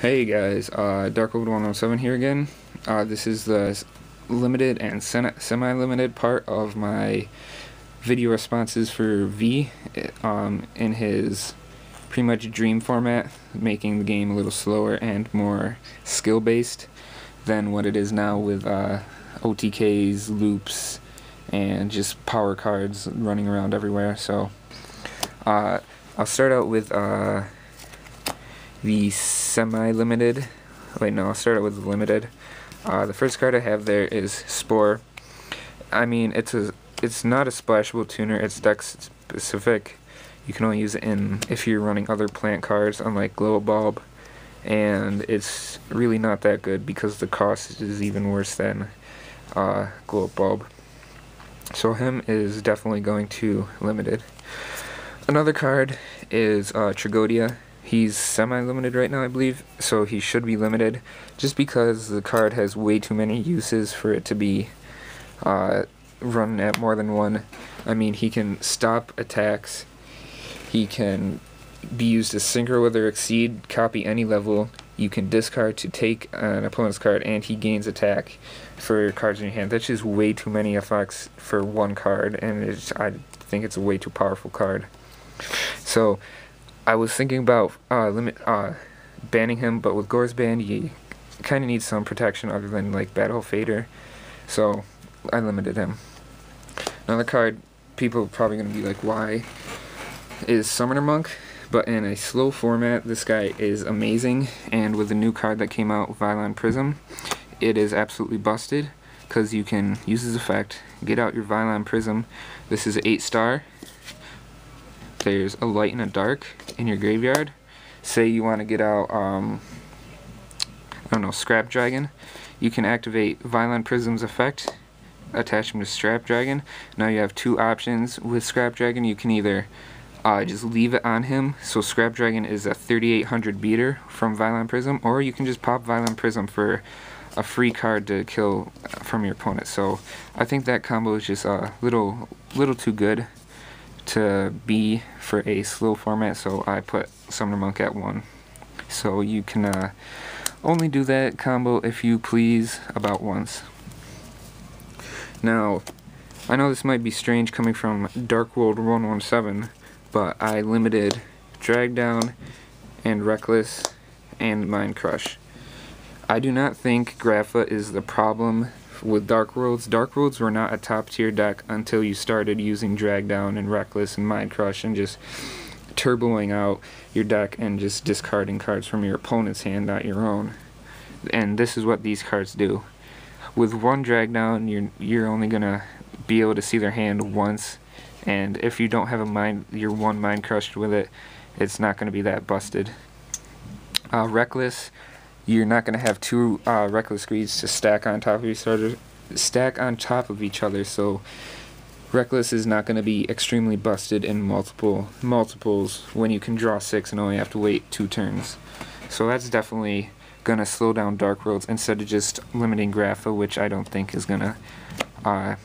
Hey guys, Darkwood107 here again. This is the limited and semi-limited part of my video responses for V in his pretty much dream format, making the game a little slower and more skill-based than what it is now with OTKs, loops, and just power cards running around everywhere. So I'll start out with the semi-limited. I'll start out with the limited. The first card I have there is Spore. I mean, it's not a splashable tuner. It's deck specific. You can only use it if you're running other plant cards, unlike Glow Bulb, and it's really not that good because the cost is even worse than Glow Bulb. So him is definitely going to limited. Another card is Tragodia. He's semi-limited right now, I believe, so he should be limited, just because the card has way too many uses for it to be run at more than one. I mean, he can stop attacks, he can be used to synchro with or exceed, copy any level, you can discard to take an opponent's card, and he gains attack for cards in your hand. That's just way too many effects for one card, and I think it's a way too powerful card. So I was thinking about banning him, but with Gore's ban, you kind of need some protection other than like Battle Fader, so I limited him. Another card people are probably going to be like, why, is Summoner Monk, but in a slow format, this guy is amazing, and with the new card that came out, Violent Prism, it is absolutely busted, because you can use his effect, get out your Violent Prism. This is an 8-star. There's a light and a dark in your graveyard. Say you want to get out, I don't know, Scrap Dragon. You can activate Violent Prism's effect, attach him to Scrap Dragon. Now you have two options with Scrap Dragon. You can either just leave it on him, so Scrap Dragon is a 3800 beater from Violent Prism, or you can just pop Violent Prism for a free card to kill from your opponent. So I think that combo is just a little too good to be for a slow format, so I put Summoner Monk at 1. So you can only do that combo, if you please, about once. Now, I know this might be strange coming from Darkwood117, but I limited Drag Down and Reckless and Mind Crush. I do not think Grapha is the problem with Dark Worlds. Dark Worlds were not a top tier deck until you started using Drag Down and Reckless and Mind Crush and just turboing out your deck and just discarding cards from your opponent's hand, not your own. And this is what these cards do. With one Drag Down, you're only gonna be able to see their hand once, and if you don't have your one Mind Crushed with it, it's not gonna be that busted. Reckless, you're not going to have two Reckless Greeds to stack on top of each other, so Reckless is not going to be extremely busted in multiples when you can draw 6 and only have to wait 2 turns. So that's definitely going to slow down Dark Worlds instead of just limiting Grapha, which I don't think is going to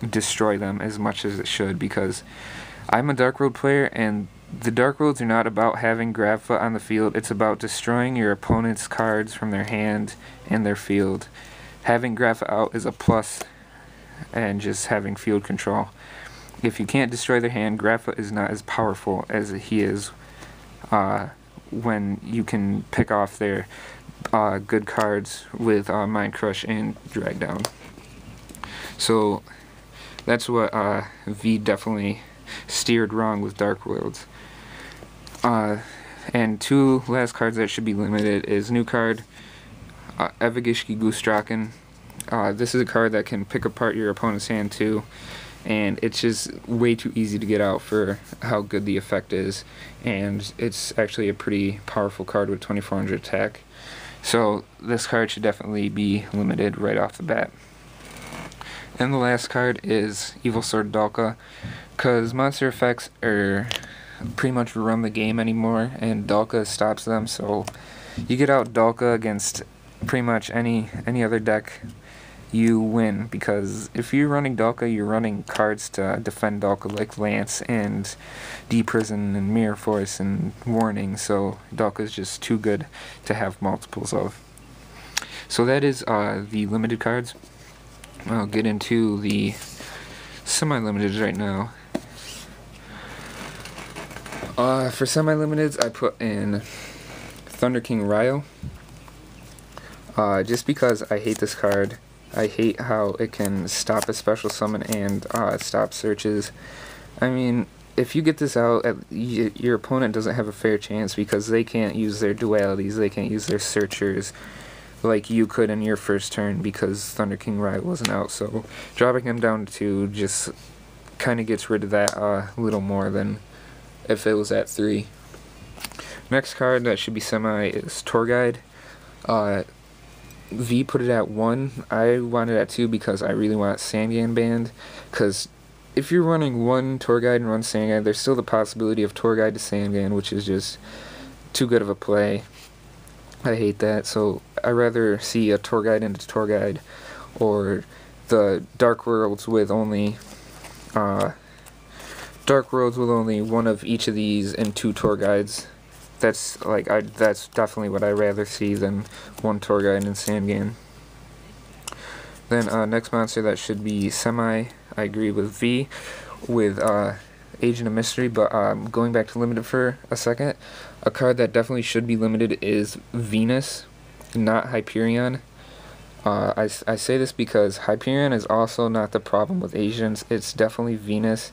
destroy them as much as it should, because I'm a Dark World player, and the Dark Worlds are not about having Grapha on the field, it's about destroying your opponent's cards from their hand and their field. Having Grapha out is a plus, and just having field control. If you can't destroy their hand, Grapha is not as powerful as he is when you can pick off their good cards with Mind Crush and Drag Down. So that's what V definitely steered wrong with Dark Worlds. And two last cards that should be limited is new card, Evagishki Goostraken. This is a card that can pick apart your opponent's hand too, and it's just way too easy to get out for how good the effect is, and it's actually a pretty powerful card with 2400 attack. So this card should definitely be limited right off the bat. And the last card is Evil Sword Dalka, because monster effects are pretty much run the game anymore, and Dalka stops them, so you get out Dalka against pretty much any other deck, you win, because if you're running Dalka, you're running cards to defend Dalka like Lance and Deprison and Mirror Force and Warning, so Dalka is just too good to have multiples of. So that is the limited cards. I'll get into the semi-limiteds right now. For semi-limiteds, I put in Thunder King Ryo. Just because I hate this card. I hate how it can stop a special summon and stop searches. I mean, if you get this out, your opponent doesn't have a fair chance because they can't use their dualities, they can't use their searchers like you could in your first turn because Thunder King Ryo wasn't out. So dropping him down to 2 just kind of gets rid of that a little more than if it was at 3. Next card that should be semi is Tour Guide. V put it at 1. I want it at 2 because I really want Sangan banned. Because if you're running 1 Tour Guide and 1 Sangan, there's still the possibility of Tour Guide to Sangan, which is just too good of a play. I hate that, so I'd rather see a Tour Guide into Tour Guide, or the Dark Worlds with only one of each of these and 2 Tour Guides. That's definitely what I'd rather see than 1 Tour Guide and Sangan. Then next monster that should be semi, I agree with V, with Agent of Mystery, but going back to limited for a second, a card that definitely should be limited is Venus, not Hyperion. I say this because Hyperion is also not the problem with Asians, it's definitely Venus.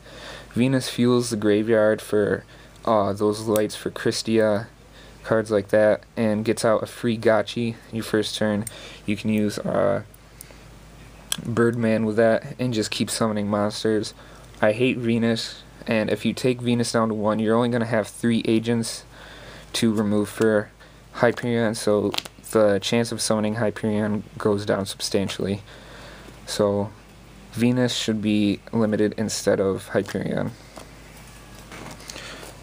Venus fuels the graveyard for those lights for Christia, cards like that, and gets out a free Gotchi your first turn. You can use Birdman with that and just keep summoning monsters. I hate Venus, and if you take Venus down to 1, you're only going to have 3 agents to remove for Hyperion, so the chance of summoning Hyperion goes down substantially. So Venus should be limited instead of Hyperion.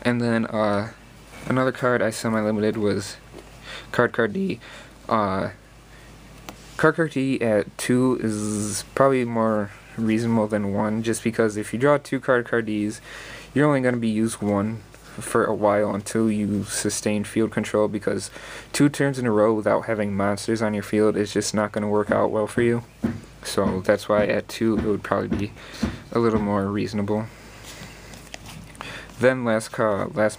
And then another card I semi-limited was Card D. Card D at 2 is probably more reasonable than 1, just because if you draw 2 Card Ds, you're only going to be used 1 for a while until you sustain field control, because 2 turns in a row without having monsters on your field is just not going to work out well for you. So that's why at 2 it would probably be a little more reasonable. Then last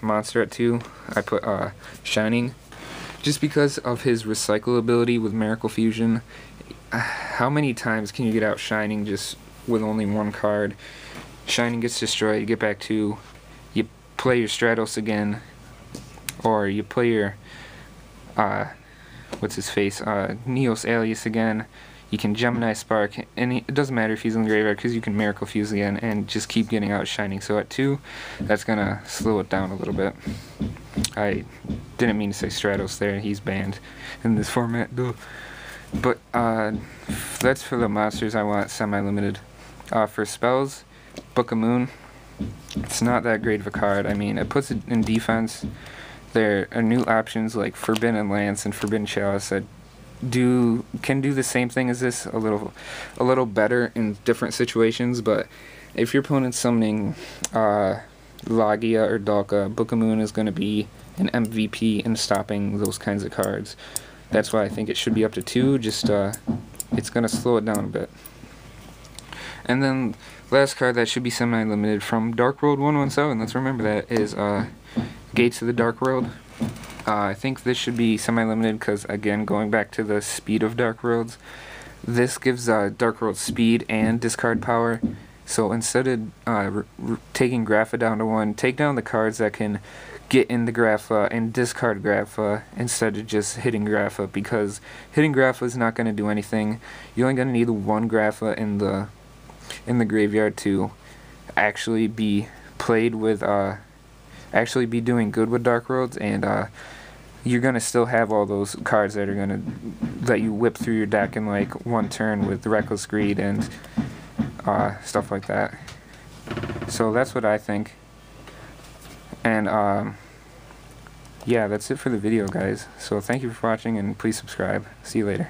monster at 2, I put Shining, just because of his recyclability with Miracle Fusion. How many times can you get out Shining just with only 1 card? Shining gets destroyed, you get back 2, you play your Stratos again, or you play your Neos Alias again. You can Gemini Spark, and it doesn't matter if he's in the graveyard because you can Miracle Fuse again and just keep getting out Shining. So at 2, that's going to slow it down a little bit. I didn't mean to say Stratos there, he's banned in this format. But that's for the monsters I want semi-limited. For spells, Book of Moon, it's not that great of a card. I mean, it puts it in defense. There are new options like Forbidden Lance and Forbidden Chalice that can do the same thing as this, a little better in different situations. But if your opponent's summoning Lagia or Dalka, Book of Moon is going to be an MVP in stopping those kinds of cards. That's why I think it should be up to 2, just it's going to slow it down a bit. And then last card that should be semi-limited from Dark World 117, let's remember that, is Gates of the Dark World. I think this should be semi-limited because, again, going back to the speed of Dark Worlds, this gives Dark World speed and discard power. So instead of taking Grapha down to 1, take down the cards that can get into Grapha and discard Grapha instead of just hitting Grapha, because hitting Grapha is not going to do anything. You're only going to need 1 Grapha in the graveyard to actually be played with, actually be doing good with Dark Worlds, and you're gonna still have all those cards that you whip through your deck in like 1 turn with Reckless Greed and stuff like that. So that's what I think. And yeah, that's it for the video, guys. So thank you for watching, and please subscribe. See you later.